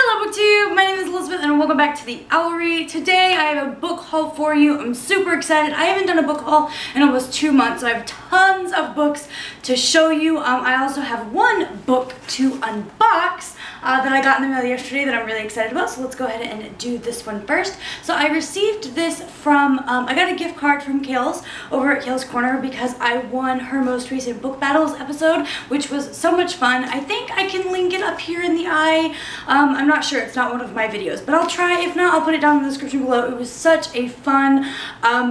Hello BookTube, my name is Elizabeth and welcome back to the Owlery. Today I have a book haul for you. I'm super excited. I haven't done a book haul in almost 2 months, so I have tons of books to show you. I also have one book to unbox that I got in the mail yesterday that I'm really excited about, so let's go ahead and do this one first. So I received this from, I got a gift card from Kales over at Kales Corner because I won her most recent book battles episode, which was so much fun. I think I can link it up here in the eye. I'm not sure, it's not one of my videos, but I'll try. If not, I'll put it down in the description below. It was such a fun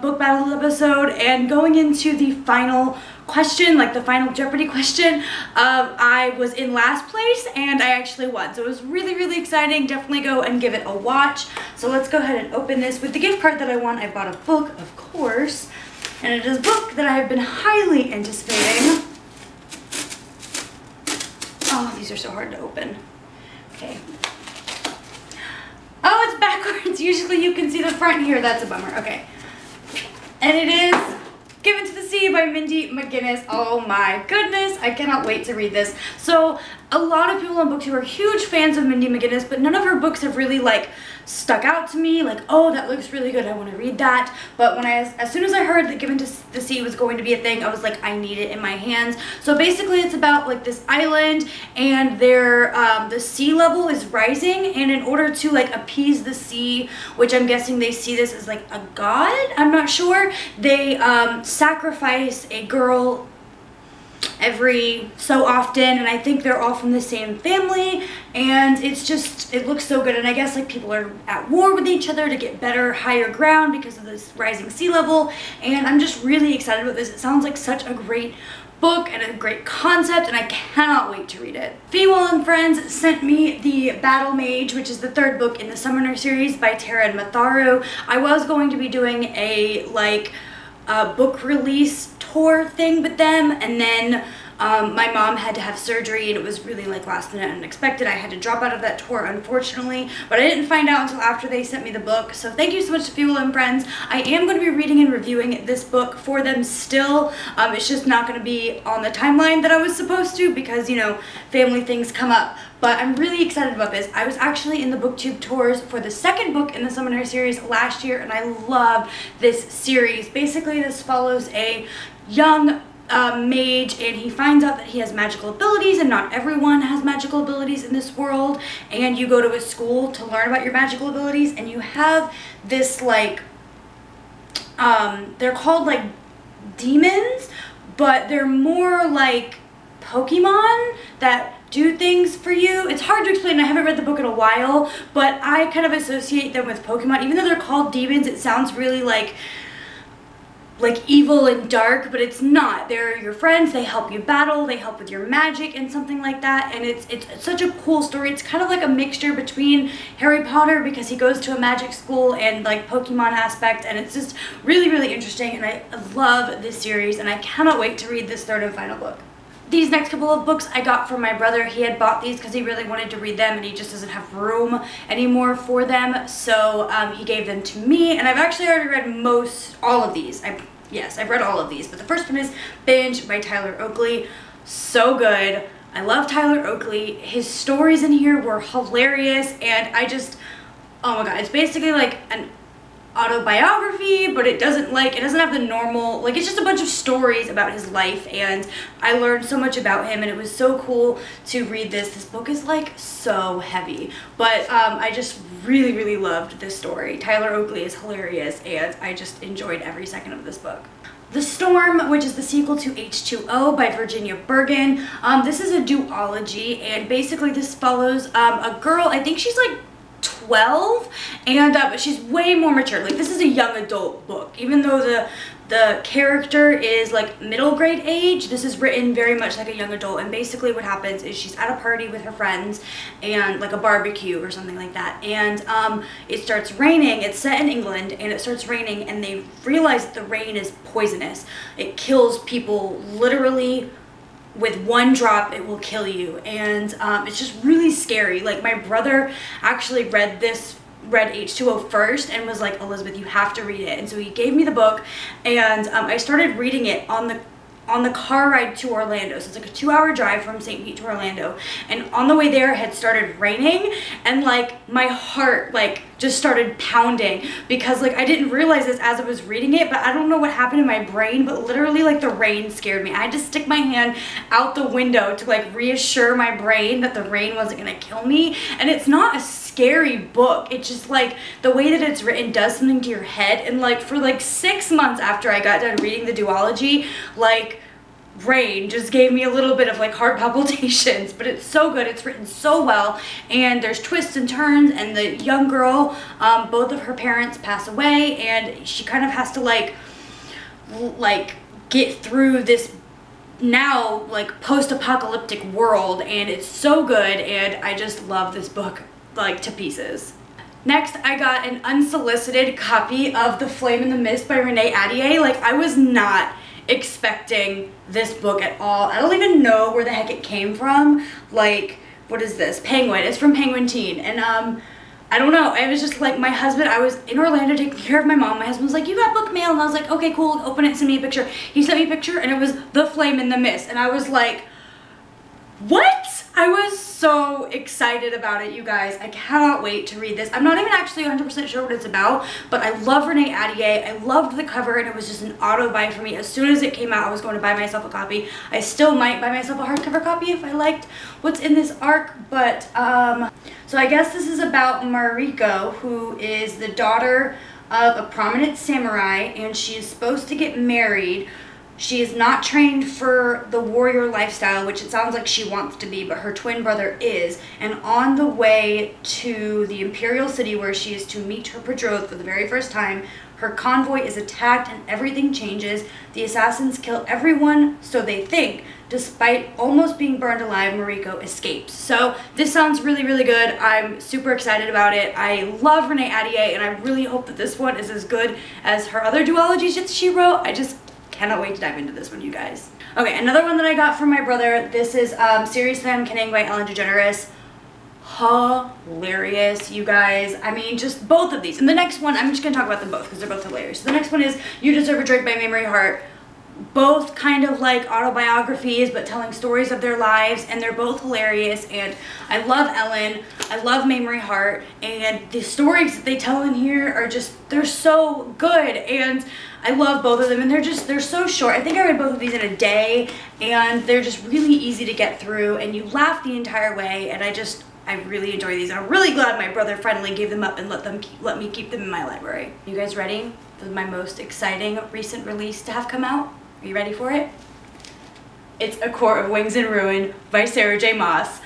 book battle episode, and going into the final question, like the final Jeopardy question, I was in last place and I actually won. So it was really, really exciting. Definitely go and give it a watch. So let's go ahead and open this. With the gift card that I won, I bought a book, of course, and it is a book that I have been highly anticipating. Oh, these are so hard to open. Okay. Oh, it's backwards. Usually you can see the front here. That's a bummer. Okay. And it is Given to the Sea by Mindy McGinnis. Oh my goodness, I cannot wait to read this. So a lot of people on BookTube are huge fans of Mindy McGinnis, but none of her books have really like stuck out to me, like, oh, that looks really good, I want to read that. But when as soon as I heard that Given to the Sea was going to be a thing, I was like, I need it in my hands. So basically it's about like this island, and the sea level is rising, and in order to like appease the sea, which I'm guessing they see this as like a god, I'm not sure, they sacrifice a girl every so often, and I think they're all from the same family, and it's just, it looks so good. And I guess like people are at war with each other to get better, higher ground because of this rising sea level, and I'm just really excited about this. It sounds like such a great book and a great concept, and I cannot wait to read it. Fewell and Friends sent me The Battle Mage, which is the 3rd book in the Summoner series by Tara and Matharu. I was going to be doing a book release tour thing with them, and then my mom had to have surgery, and it was really like last minute and unexpected. I had to drop out of that tour, unfortunately, but I didn't find out until after they sent me the book. So thank you so much to Fewell and Friends. I am going to be reading and reviewing this book for them still. It's just not going to be on the timeline that I was supposed to because, you know, family things come up. But I'm really excited about this. I was actually in the BookTube tours for the 2nd book in the Summoner series last year, and I love this series. Basically, this follows a young mage, and he finds out that he has magical abilities, and not everyone has magical abilities in this world, and you go to a school to learn about your magical abilities, and you have this like they're called like demons, but they're more like Pokemon that do things for you. It's hard to explain. I haven't read the book in a while, but I kind of associate them with Pokemon. Even though they're called demons, it sounds really like evil and dark, but it's not. They're your friends, they help you battle, they help with your magic and something like that, and it's such a cool story. It's kind of like a mixture between Harry Potter, because he goes to a magic school, and like Pokemon aspect, and it's just really, really interesting, and I love this series, and I cannot wait to read this 3rd and final book. These next couple of books I got from my brother. He had bought these because he really wanted to read them, and he just doesn't have room anymore for them, so he gave them to me, and I've actually already read all of these. Yes, I've read all of these, but the first one is Binge by Tyler Oakley. So good. I love Tyler Oakley. His stories in here were hilarious, and oh my god, it's basically like an autobiography, but it doesn't have the normal, like, it's just a bunch of stories about his life, and I learned so much about him, and it was so cool to read this. This book is like so heavy, but I just really, really loved this story. Tyler Oakley is hilarious, and I just enjoyed every second of this book. The Storm, which is the sequel to H2O by Virginia Bergen. This is a duology, and basically this follows a girl, I think she's like 12, and but she's way more mature. Like, this is a young adult book, even though the character is like middle grade age. This is written very much like a young adult, and basically what happens is she's at a party with her friends, and like a barbecue or something like that, and it starts raining. It's set in England, and it starts raining, and they realize that the rain is poisonous. It kills people literally. With one drop, it will kill you, and it's just really scary. Like, my brother actually read H2O first and was like, Elizabeth, you have to read it, and so he gave me the book, and I started reading it on the on the car ride to Orlando. So it's like a 2-hour drive from St. Pete to Orlando. And on the way there, it had started raining, and like my heart like just started pounding because like I didn't realize this as I was reading it, but I don't know what happened in my brain, but literally like the rain scared me. I had to stick my hand out the window to like reassure my brain that the rain wasn't gonna kill me. And it's not a scary book. It's just like the way that it's written does something to your head. And like for like 6 months after I got done reading the duology, like rain just gave me a little bit of like heart palpitations. But it's so good, it's written so well, and there's twists and turns. And the young girl, both of her parents pass away, and she kind of has to like get through this now like post-apocalyptic world, and it's so good, and I just love this book like to pieces. Next, I got an unsolicited copy of The Flame in the Mist by Renee Ahdieh. Like, I was not expecting this book at all. I don't even know where the heck it came from. Like, what is this? Penguin. It's from Penguin Teen. And I don't know. It was just like my husband, I was in Orlando taking care of my mom. My husband was like, you got book mail? And I was like, okay, cool. Open it, send me a picture. He sent me a picture, and it was The Flame in the Mist. And I was like, what? I was so excited about it, you guys. I cannot wait to read this. I'm not even actually 100% sure what it's about, but I love Renee Ahdieh. I loved the cover, and it was just an auto buy for me. As soon as it came out, I was going to buy myself a copy. I still might buy myself a hardcover copy if I liked what's in this arc, but so I guess this is about Mariko, who is the daughter of a prominent samurai, and she is supposed to get married. She is not trained for the warrior lifestyle, which it sounds like she wants to be, but her twin brother is. And on the way to the Imperial City, where she is to meet her betrothed for the very first time, her convoy is attacked and everything changes. The assassins kill everyone, so they think. Despite almost being burned alive, Mariko escapes. So this sounds really, really good. I'm super excited about it. I love Renee Ahdieh, and I really hope that this one is as good as her other duologies that she wrote. I just cannot wait to dive into this one, you guys. Okay, another one that I got from my brother. This is Seriously I'm Kidding by Ellen DeGeneres. Hilarious, you guys. I mean, just both of these. And the next one, I'm just gonna talk about them both because they're both hilarious. So the next one is You Deserve a Drink by Mamrie Hart. Both kind of like autobiographies, but telling stories of their lives, and they're both hilarious. And I love Ellen, I love Mamrie Hart, and the stories that they tell in here are just, they're so good, and I love both of them, and they're so short. I think I read both of these in a day, and they're just really easy to get through, and you laugh the entire way, and I really enjoy these, and I'm really glad my brother finally gave them up and let me keep them in my library. You guys ready for my most exciting recent release to have come out? Are you ready for it? It's A Court of Wings and Ruin by Sarah J. Maas.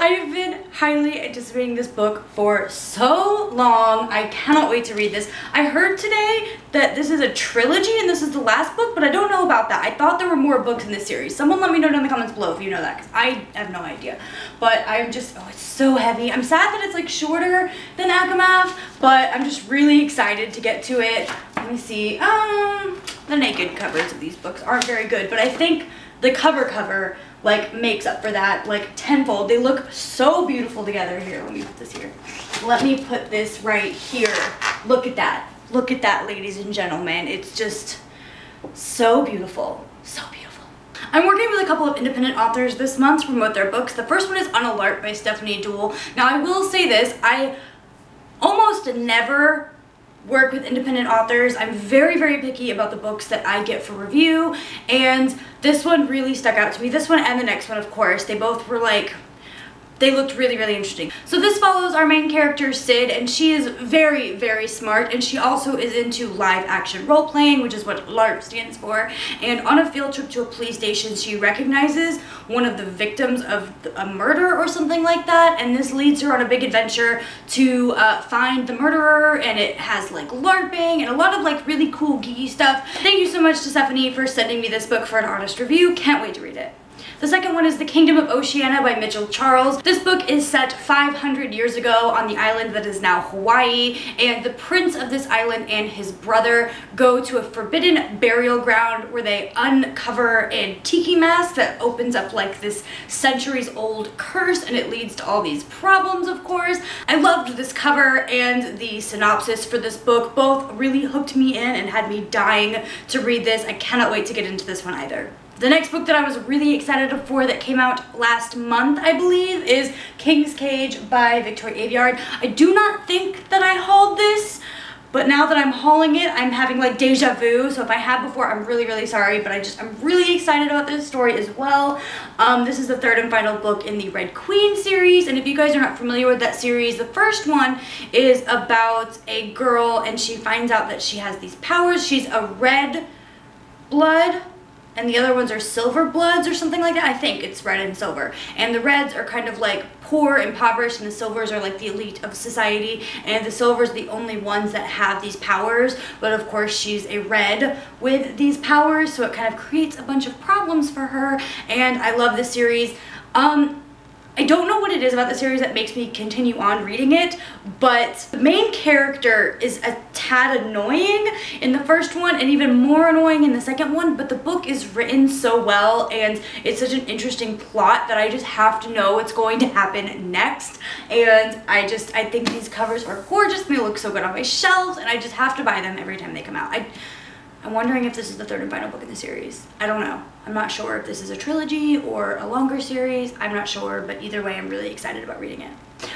I have been highly anticipating this book for so long. I cannot wait to read this. I heard today that this is a trilogy and this is the last book, but I don't know about that. I thought there were more books in this series. Someone let me know down in the comments below if you know that, because I have no idea. But I'm just, oh, it's so heavy. I'm sad that it's like shorter than Akamath, but I'm just really excited to get to it. Let me see. The naked covers of these books aren't very good, but I think the cover like makes up for that like tenfold. They look so beautiful together. Here, let me put this here. Let me put this right here. Look at that. Look at that, ladies and gentlemen. It's just so beautiful. So beautiful. I'm working with a couple of independent authors this month to promote their books. The first one is On a LARP by Stefani Deoul. Now, I will say this. I almost never work with independent authors. I'm very, very picky about the books that I get for review, and this one really stuck out to me. This one and the next one, of course. They both were like, they looked really, really interesting. So this follows our main character, Sid, and she is very, very smart, and she also is into live action role-playing, which is what LARP stands for. And on a field trip to a police station, she recognizes one of the victims of a murder or something like that, and this leads her on a big adventure to find the murderer, and it has like LARPing and a lot of like really cool geeky stuff. Thank you so much to Stefani for sending me this book for an honest review. Can't wait to read it. The second one is The Kingdom of Oceana by Mitchell Charles. This book is set 500 years ago on the island that is now Hawaii, and the prince of this island and his brother go to a forbidden burial ground where they uncover a tiki mask that opens up like this centuries-old curse, and it leads to all these problems, of course. I loved this cover and the synopsis for this book. Both really hooked me in and had me dying to read this. I cannot wait to get into this one either. The next book that I was really excited for that came out last month, I believe, is King's Cage by Victoria Aveyard. I do not think that I hauled this, but now that I'm hauling it, I'm having like deja vu. So if I have before, I'm really, really sorry, but I'm really excited about this story as well. This is the third and final book in the Red Queen series, and if you guys are not familiar with that series, the first one is about a girl and she finds out that she has these powers. She's a red blood, and the other ones are silver bloods or something like that. I think it's red and silver. And the reds are kind of like poor, impoverished, and the silvers are like the elite of society. And the silvers are the only ones that have these powers. But of course, she's a red with these powers, so it kind of creates a bunch of problems for her. And I love this series. I don't know what it is about the series that makes me continue on reading it, but the main character is a tad annoying in the first one and even more annoying in the second one, but the book is written so well and it's such an interesting plot that I just have to know what's going to happen next. And I think these covers are gorgeous. They look so good on my shelves, and I just have to buy them every time they come out. I'm wondering if this is the third and final book in the series. I don't know. I'm not sure if this is a trilogy or a longer series. I'm not sure, but either way, I'm really excited about reading it.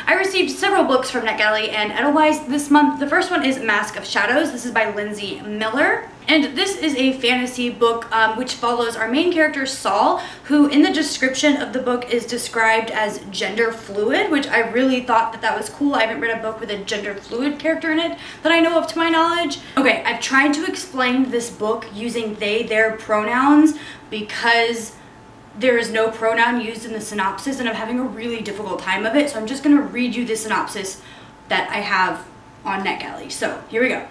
I received several books from Netgalley and Edelweiss this month. The first one is Mask of Shadows. This is by Lindsay Miller. And this is a fantasy book which follows our main character, Saul, who in the description of the book is described as gender fluid, which I really thought that was cool. I haven't read a book with a gender fluid character in it that I know of to my knowledge. Okay, I've tried to explain this book using they, their pronouns because there is no pronoun used in the synopsis and I'm having a really difficult time of it. So I'm just going to read you the synopsis that I have on Netgalley. So here we go.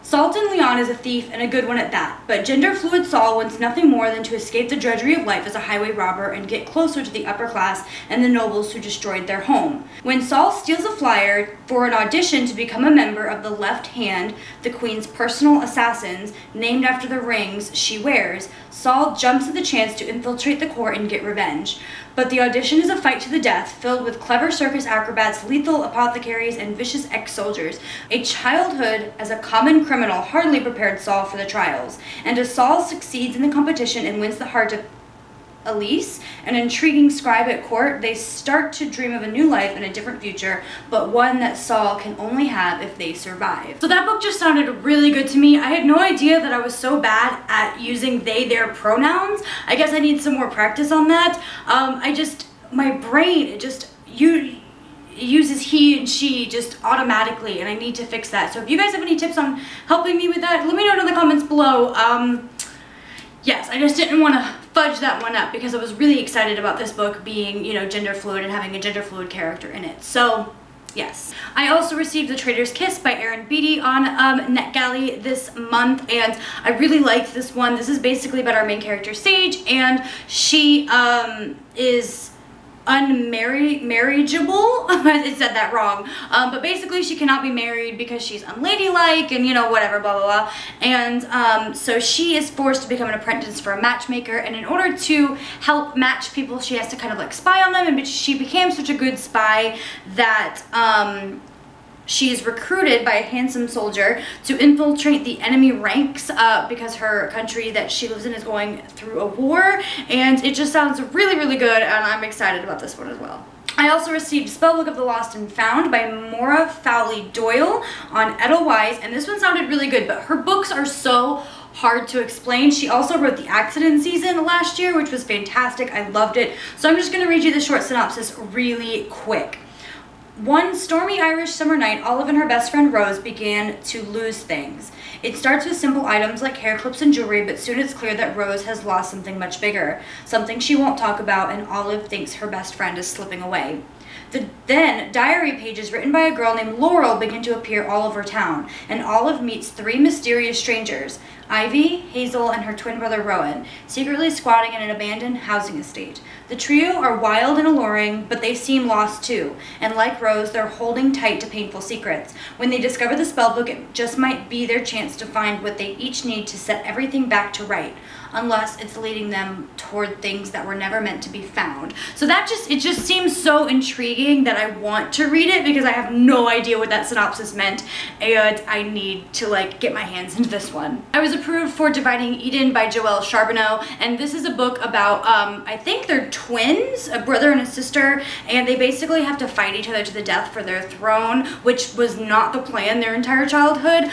Sultan Leon is a thief, and a good one at that, but gender-fluid Saul wants nothing more than to escape the drudgery of life as a highway robber and get closer to the upper class and the nobles who destroyed their home. When Saul steals a flyer for an audition to become a member of the Left Hand, the Queen's personal assassins, named after the rings she wears, Saul jumps at the chance to infiltrate the court and get revenge. But the audition is a fight to the death, filled with clever circus acrobats, lethal apothecaries, and vicious ex-soldiers. A childhood as a common criminal hardly prepared Saul for the trials, and as Saul succeeds in the competition and wins the heart of Elise, an intriguing scribe at court, they start to dream of a new life and a different future, but one that Saul can only have if they survive. So that book just sounded really good to me. I had no idea that I was so bad at using they, their pronouns. I guess I need some more practice on that. My brain, it uses he and she just automatically, and I need to fix that. So if you guys have any tips on helping me with that, let me know in the comments below. Yes, I just didn't want to fudge that one up because I was really excited about this book being, you know, gender fluid and having a gender fluid character in it. So, yes. I also received The Traitor's Kiss by Erin Beatty on Netgalley this month, and I really liked this one. This is basically about our main character, Sage, and she is unmarriageable. I said that wrong, but basically she cannot be married because she's unladylike and, you know, whatever, blah blah blah. And so she is forced to become an apprentice for a matchmaker, and in order to help match people she has to kind of like spy on them, and she became such a good spy that she is recruited by a handsome soldier to infiltrate the enemy ranks because her country that she lives in is going through a war, and it just sounds really, really good, and I'm excited about this one as well. I also received Spellbook of the Lost and Found by Maura Fowley Doyle on Edelweiss, and this one sounded really good, but her books are so hard to explain. She also wrote The Accident Season last year, which was fantastic. I loved it. So I'm just going to read you the short synopsis really quick. One stormy Irish summer night, Olive and her best friend Rose began to lose things. It starts with simple items like hair clips and jewelry, but soon it's clear that Rose has lost something much bigger, something she won't talk about, and Olive thinks her best friend is slipping away. Then diary pages written by a girl named Laurel begin to appear all over town, and Olive meets 3 mysterious strangers, Ivy, Hazel, and her twin brother Rowan, secretly squatting in an abandoned housing estate. The trio are wild and alluring, but they seem lost too, and like Rose, they're holding tight to painful secrets. When they discover the spellbook, it just might be their chance to find what they each need to set everything back to right, unless it's leading them toward things that were never meant to be found. So it just seems so intriguing that I want to read it, because I have no idea what that synopsis meant, and I need to like get my hands into this one. I was approved for Dividing Eden by Joelle Charbonneau, and this is a book about, I think they're twins, a brother and a sister, and they basically have to fight each other to the death for their throne, which was not the plan their entire childhood.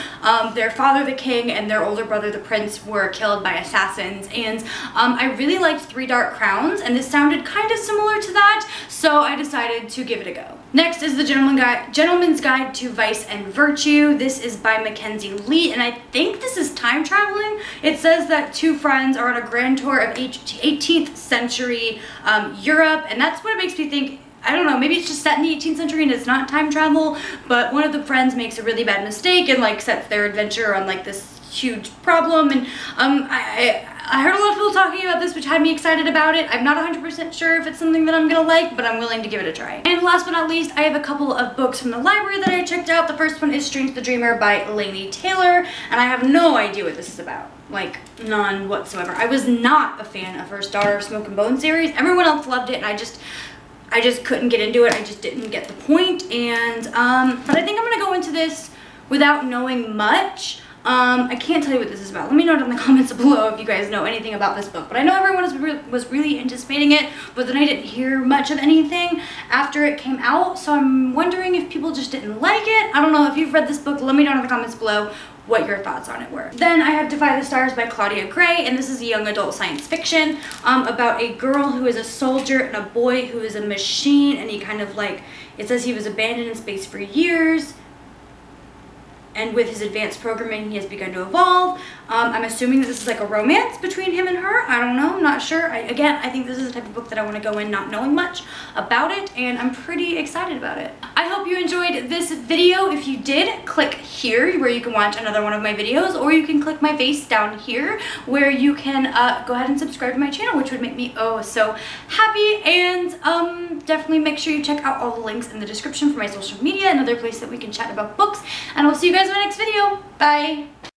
Their father, the king, and their older brother, the prince, were killed by assassins, and I really liked Three Dark Crowns, and this sounded kind of similar to that, so I decided to give it a go. Next is The Gentleman's Guide to Vice and Virtue. This is by Mackenzie Lee, and I think this is time traveling. It says that 2 friends are on a grand tour of 18th century Europe, and that's what it makes me think. I don't know, maybe it's just set in the 18th century and it's not time travel, but one of the friends makes a really bad mistake and like sets their adventure on like this huge problem, and I heard a lot of people talking about this, which had me excited about it. I'm not 100% sure if it's something that I'm gonna like, but I'm willing to give it a try. And last but not least, I have a couple of books from the library that I checked out. The first one is Strange the Dreamer by Laini Taylor, and I have no idea what this is about. Like, none whatsoever. I was not a fan of her Star Smoke and Bone series. Everyone else loved it, and I just couldn't get into it. I just didn't get the point, and but I think I'm gonna go into this without knowing much. I can't tell you what this is about. Let me know in the comments below if you guys know anything about this book. But I know everyone was really anticipating it, but then I didn't hear much of anything after it came out, so I'm wondering if people just didn't like it. I don't know. If you've read this book, let me know in the comments below what your thoughts on it were. Then I have Defy the Stars by Claudia Gray, and this is a young adult science fiction about a girl who is a soldier and a boy who is a machine, and he kind of like, it says he was abandoned in space for years, and with his advanced programming he has begun to evolve. I'm assuming that this is like a romance between him and her. I don't know, I'm not sure. Again, I think this is the type of book that I want to go in not knowing much about it, and I'm pretty excited about it. I hope you enjoyed this video. If you did, click here where you can watch another one of my videos, or you can click my face down here where you can go ahead and subscribe to my channel, which would make me oh so happy. And definitely make sure you check out all the links in the description for my social media and other places that we can chat about books, and I'll see you guys in my next video. Bye!